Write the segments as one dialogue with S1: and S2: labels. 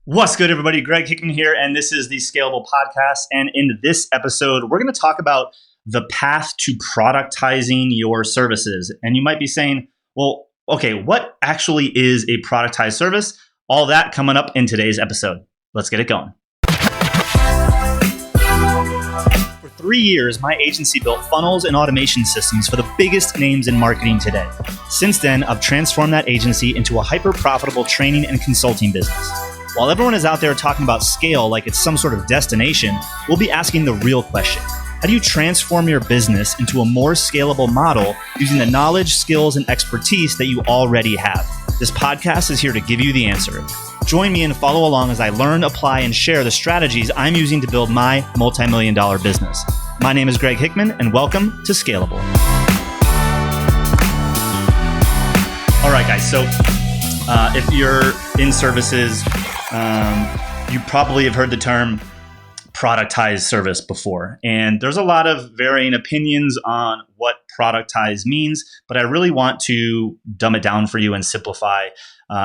S1: What's good, everybody? Greg Hickman here, and this is the Scalable Podcast. And in this episode, we're going to talk about the path to productizing your services. And you might be saying, well, okay, what actually is a productized service? All that coming up in today's episode. Let's get it going. For 3 years, my agency built funnels and automation systems for the biggest names in marketing today. Since then, I've transformed that agency into a hyper-profitable training and consulting business. While everyone is out there talking about scale like it's some sort of destination, we'll be asking the real question. How do you transform your business into a more scalable model using the knowledge, skills, and expertise that you already have? This podcast is here to give you the answer. Join me and follow along as I learn, apply, and share the strategies I'm using to build my multi-million-dollar business. My name is Greg Hickman, and welcome to Scalable. All right, guys. So if you're in services, you probably have heard the term productized service before. And there's a lot of varying opinions on what productized means, but I really want to dumb it down for you and simplify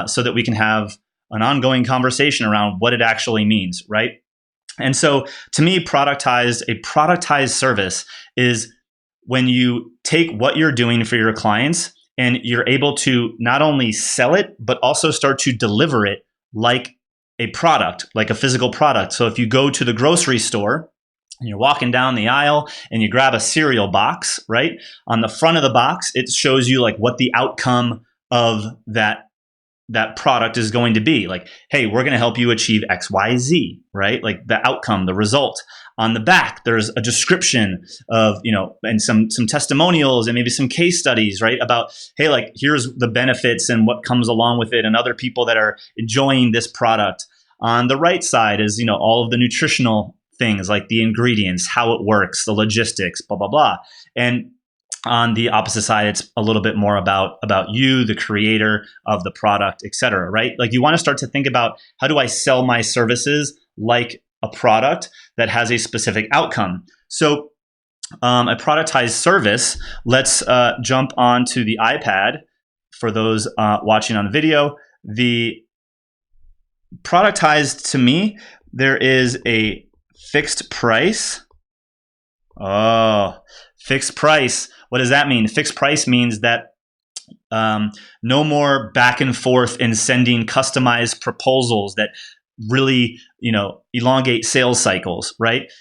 S1: so that we can have an ongoing conversation around what it actually means, right? And so to me, a productized service is when you take what you're doing for your clients and you're able to not only sell it, but also start to deliver it like a product, like a physical product. So if you go to the grocery store and you're walking down the aisle and you grab a cereal box, right? On the front of the box, it shows you like what the outcome of that product is going to be. Like, hey, we're going to help you achieve X, Y, Z, right? Like the outcome, the result. On the back, there's a description of, and some testimonials and maybe some case studies, right? About, hey, like here's the benefits and what comes along with it and other people that are enjoying this product. On the right side is, all of the nutritional things like the ingredients, how it works, the logistics, blah, blah, blah. And on the opposite side, it's a little bit more about you, the creator of the product, et cetera, right? Like you want to start to think about, how do I sell my services like a product that has a specific outcome? So a productized service, let's jump onto the iPad for those watching on video. The productized, to me, there is a fixed price. Oh, fixed price. What does that mean? Fixed price means that no more back and forth in sending customized proposals that really, elongate sales cycles, right?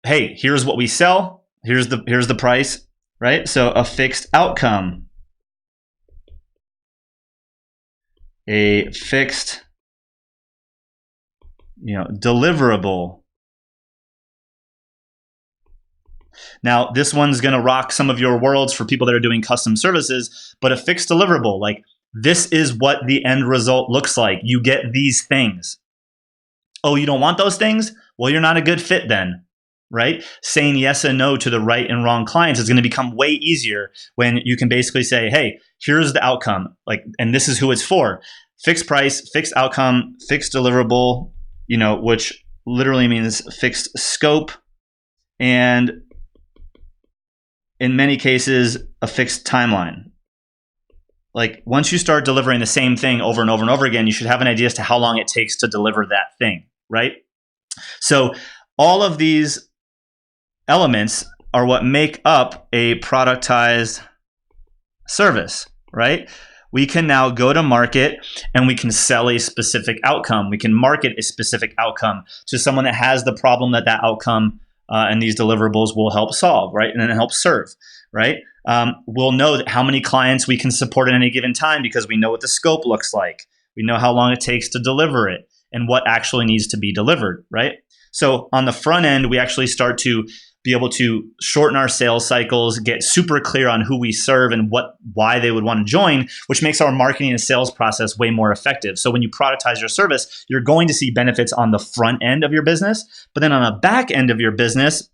S1: Hey, here's what we sell. Here's the price, right? So a fixed outcome, a fixed, deliverable. Now, this one's going to rock some of your worlds for people that are doing custom services, but a fixed deliverable, like this is what the end result looks like. You get these things. Oh, you don't want those things? Well, you're not a good fit then, right? Saying yes and no to the right and wrong clients is going to become way easier when you can basically say, hey, here's the outcome, and this is who it's for. Fixed price, fixed outcome, fixed deliverable, which literally means fixed scope, and in many cases, a fixed timeline. Like once you start delivering the same thing over and over and over again, you should have an idea as to how long it takes to deliver that thing, right? So all of these elements are what make up a productized service, right? We can now go to market and we can sell a specific outcome. We can market a specific outcome to someone that has the problem that outcome and these deliverables will help solve, right? And then help serve, right? We'll know how many clients we can support at any given time because we know what the scope looks like. We know how long it takes to deliver it and what actually needs to be delivered, right? So on the front end, we actually start to be able to shorten our sales cycles, get super clear on who we serve and why they would want to join, which makes our marketing and sales process way more effective. So when you productize your service, you're going to see benefits on the front end of your business, but then on the back end of your business,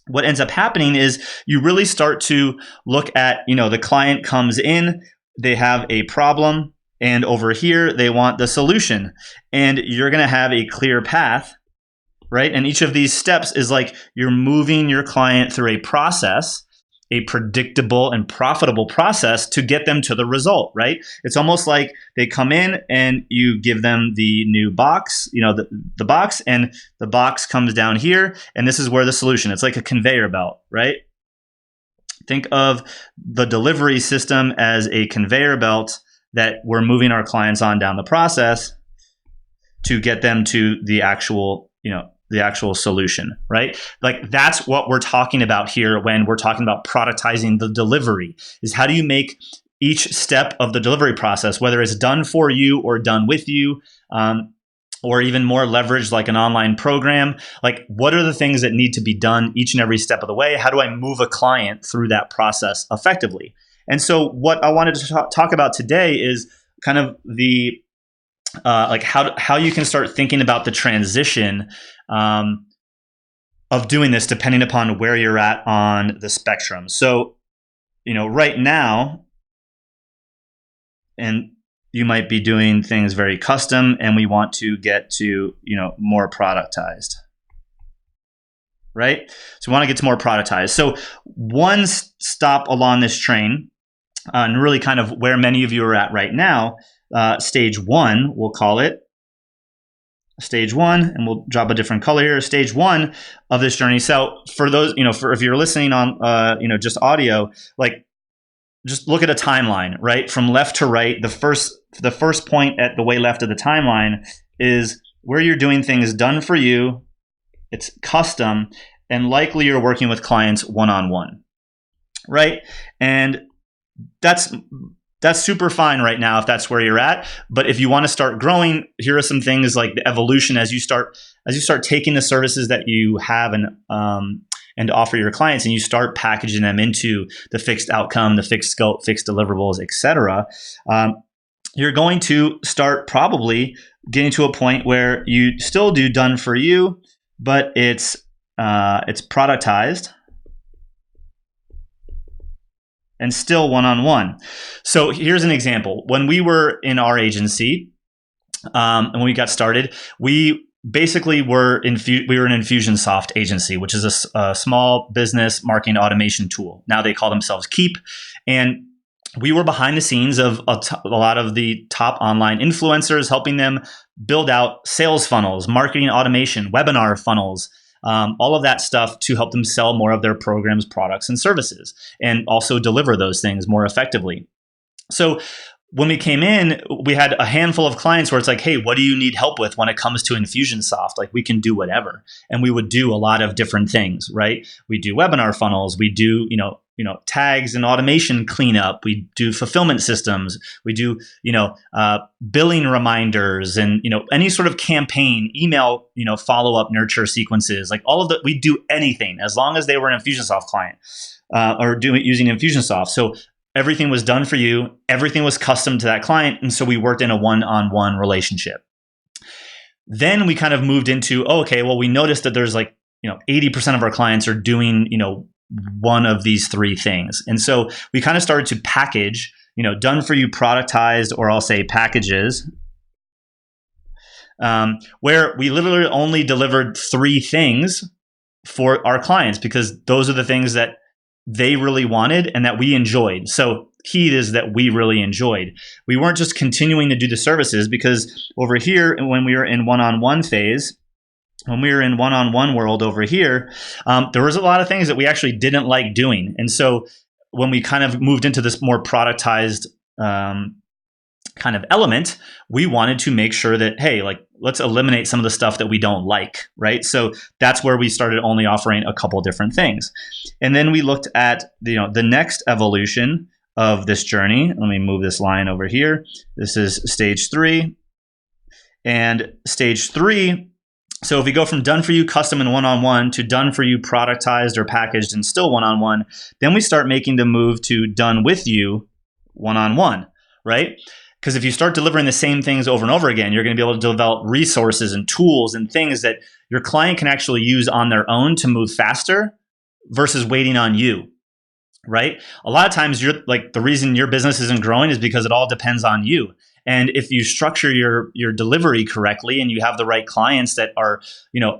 S1: what ends up happening is you really start to look at, the client comes in, they have a problem, and over here, they want the solution. And you're going to have a clear path, right? And each of these steps is like you're moving your client through a process a predictable and profitable process to get them to the result, right? It's almost like they come in and you give them the new box, the box, and the box comes down here, and this is where the solution. It's like a conveyor belt, right? Think of the delivery system as a conveyor belt that we're moving our clients on down the process to get them to the actual solution, right? Like that's what we're talking about here when we're talking about productizing the delivery, is how do you make each step of the delivery process, whether it's done for you or done with you, or even more leveraged like an online program, like what are the things that need to be done each and every step of the way? How do I move a client through that process effectively? And so what I wanted to talk about today is kind of the like how you can start thinking about the transition of doing this depending upon where you're at on the spectrum. So, right now, and you might be doing things very custom, and we want to get to, more productized, right? So we want to get to more productized. So one stop along this train, and really kind of where many of you are at right now, stage one, we'll call it stage one, and we'll drop a different color here. Stage one of this journey. So for those, if you're listening on, just audio, like just look at a timeline, right? From left to right, the first point at the way left of the timeline is where you're doing things done for you. It's custom, and likely you're working with clients one-on-one, right? And that's super fine right now if that's where you're at. But if you want to start growing, here are some things like the evolution as you start taking the services that you have and offer your clients, and you start packaging them into the fixed outcome, the fixed scope, fixed deliverables, etc. You're going to start probably getting to a point where you still do done for you, but it's productized and still one-on-one. So here's an example. When we were in our agency, and when we got started, we basically were an Infusionsoft agency, which is a small business marketing automation tool. Now they call themselves Keep. And we were behind the scenes of a lot of the top online influencers, helping them build out sales funnels, marketing automation, webinar funnels, all of that stuff to help them sell more of their programs, products, and services, and also deliver those things more effectively. So when we came in, we had a handful of clients where it's like, hey, what do you need help with when it comes to Infusionsoft? Like, we can do whatever. And we would do a lot of different things, right? We do webinar funnels. We do, tags and automation cleanup. We do fulfillment systems. We do, billing reminders and, any sort of campaign, email, follow-up nurture sequences, like all of that. We do anything as long as they were an Infusionsoft client or using Infusionsoft. So everything was done for you. Everything was custom to that client. And so we worked in a one-on-one relationship. Then we kind of moved into, we noticed that there's 80% of our clients are doing, one of these three things. And so we kind of started to package, done for you productized, or I'll say packages, where we literally only delivered three things for our clients because those are the things that they really wanted and that we enjoyed. So key is that we really enjoyed. We weren't just continuing to do the services, because over here, when we were in one-on-one phase, when we were in one-on-one world over here, there was a lot of things that we actually didn't like doing. And so when we kind of moved into this more productized kind of element, we wanted to make sure that, hey, let's eliminate some of the stuff that we don't like, right? So that's where we started only offering a couple different things. And then we looked at the next evolution of this journey. Let me move this line over here. This is stage 3. And stage 3, so if we go from done for you custom and one-on-one to done for you productized or packaged and still one-on-one, then we start making the move to done with you one-on-one, right? Because if you start delivering the same things over and over again, you're going to be able to develop resources and tools and things that your client can actually use on their own to move faster versus waiting on you, right? A lot of times the reason your business isn't growing is because it all depends on you. And if you structure your delivery correctly and you have the right clients that are,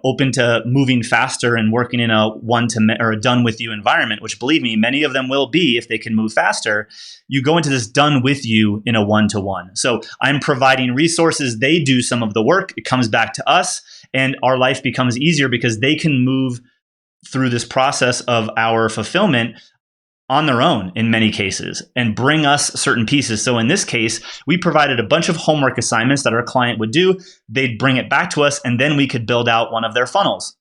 S1: open to moving faster and working in a or a done with you environment, which believe me, many of them will be if they can move faster, you go into this done with you in a one-to-one. So I'm providing resources. They do some of the work. It comes back to us and our life becomes easier because they can move through this process of our fulfillment on their own in many cases and bring us certain pieces. So in this case, we provided a bunch of homework assignments that our client would do. They'd bring it back to us and then we could build out one of their funnels.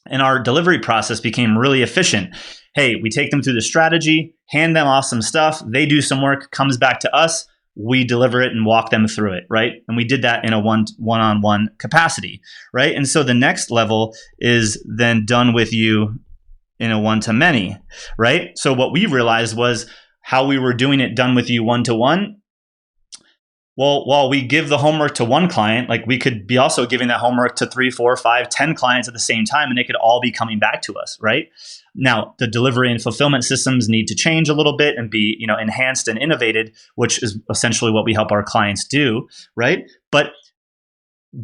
S1: And our delivery process became really efficient. Hey, we take them through the strategy, hand them off some stuff, they do some work, comes back to us, we deliver it and walk them through it, right? And we did that in a one-on-one capacity, right? And so the next level is then done with you in a one-to-many, right? So what we realized was how we were doing it done with you one-to-one. Well, while we give the homework to one client, like we could be also giving that homework to 3, 4, 5, 10 clients at the same time, and they could all be coming back to us, right? Now, the delivery and fulfillment systems need to change a little bit and be, enhanced and innovated, which is essentially what we help our clients do, right? But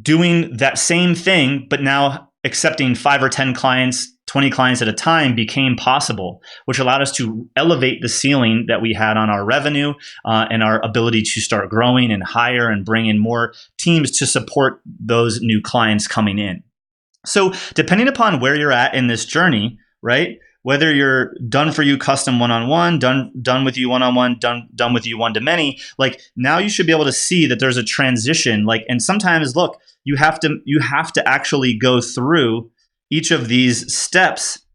S1: doing that same thing, but now accepting 5 or 10 clients, 20 clients at a time became possible, which allowed us to elevate the ceiling that we had on our revenue and our ability to start growing and hire and bring in more teams to support those new clients coming in. So depending upon where you're at in this journey, right? Whether you're done for you custom one-on-one, done with you one-on-one, done with you one-to-many, like now you should be able to see that there's a transition. And sometimes, look, you have to actually go through each of these steps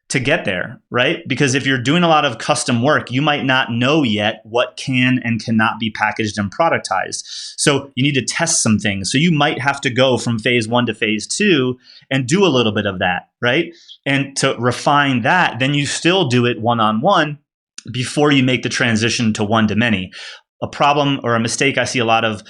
S1: to get there, right? Because if you're doing a lot of custom work, you might not know yet what can and cannot be packaged and productized. So you need to test some things. So you might have to go from phase 1 to phase 2 and do a little bit of that, right? And to refine that, then you still do it one-on-one before you make the transition to one-to-many. A problem or a mistake I see a lot of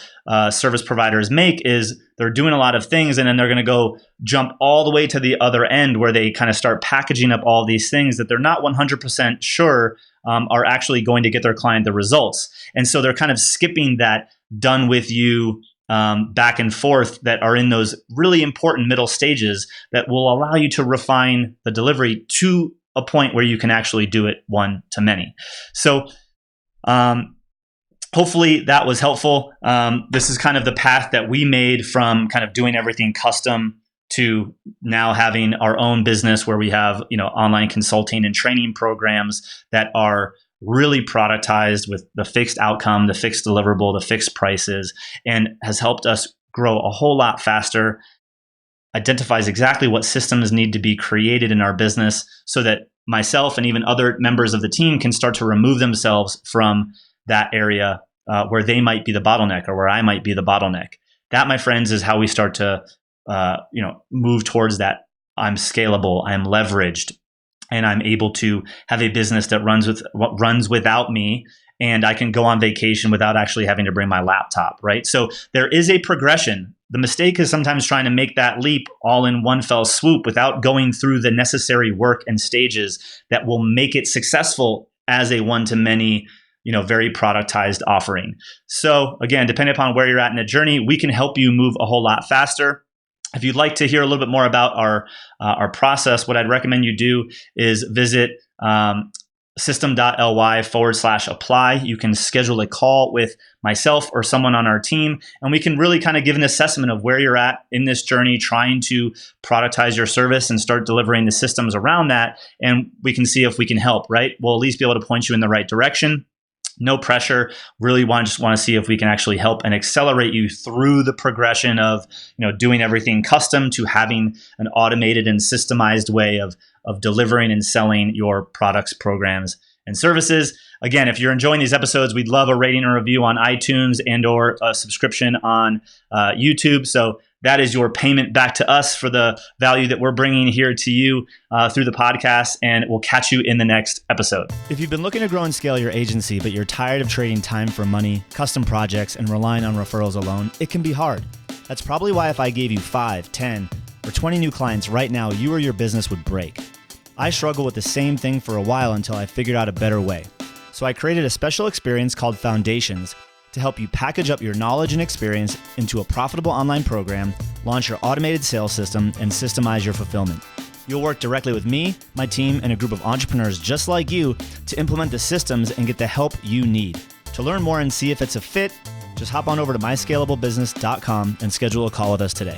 S1: service providers make is they're doing a lot of things and then they're going to go jump all the way to the other end where they kind of start packaging up all these things that they're not 100% sure are actually going to get their client the results. And so they're kind of skipping that done with you back and forth that are in those really important middle stages that will allow you to refine the delivery to a point where you can actually do it one-to-many. So hopefully that was helpful. This is kind of the path that we made from kind of doing everything custom to now having our own business where we have, online consulting and training programs that are really productized with the fixed outcome, the fixed deliverable, the fixed prices, and has helped us grow a whole lot faster, identifies exactly what systems need to be created in our business so that myself and even other members of the team can start to remove themselves from that area where they might be the bottleneck or where I might be the bottleneck. That, my friends, is how we start to move towards that. I'm scalable, I'm leveraged, and I'm able to have a business that runs without me, and I can go on vacation without actually having to bring my laptop, right? So there is a progression. The mistake is sometimes trying to make that leap all in one fell swoop without going through the necessary work and stages that will make it successful as a one-to-many, very productized offering. So again, depending upon where you're at in the journey, we can help you move a whole lot faster. If you'd like to hear a little bit more about our process, what I'd recommend you do is visit system.ly/apply. You can schedule a call with myself or someone on our team, and we can really kind of give an assessment of where you're at in this journey, trying to productize your service and start delivering the systems around that. And we can see if we can help, right? We'll at least be able to point you in the right direction. No pressure. Really just want to see if we can actually help and accelerate you through the progression of, doing everything custom to having an automated and systemized way of delivering and selling your products, programs, and services. Again, if you're enjoying these episodes, we'd love a rating or review on iTunes and or a subscription on YouTube. So that is your payment back to us for the value that we're bringing here to you through the podcast, and we'll catch you in the next episode. If you've been looking to grow and scale your agency, but you're tired of trading time for money, custom projects, and relying on referrals alone, it can be hard. That's probably why if I gave you 5, 10, or 20 new clients right now, you or your business would break. I struggled with the same thing for a while until I figured out a better way. So I created a special experience called Foundations,
S2: to help you package up your knowledge and experience into a profitable online program, launch your automated sales system, and systemize your fulfillment. You'll work directly with me, my team, and a group of entrepreneurs just like you to implement the systems and get the help you need. To learn more and see if it's a fit, just hop on over to myscalablebusiness.com and schedule a call with us today.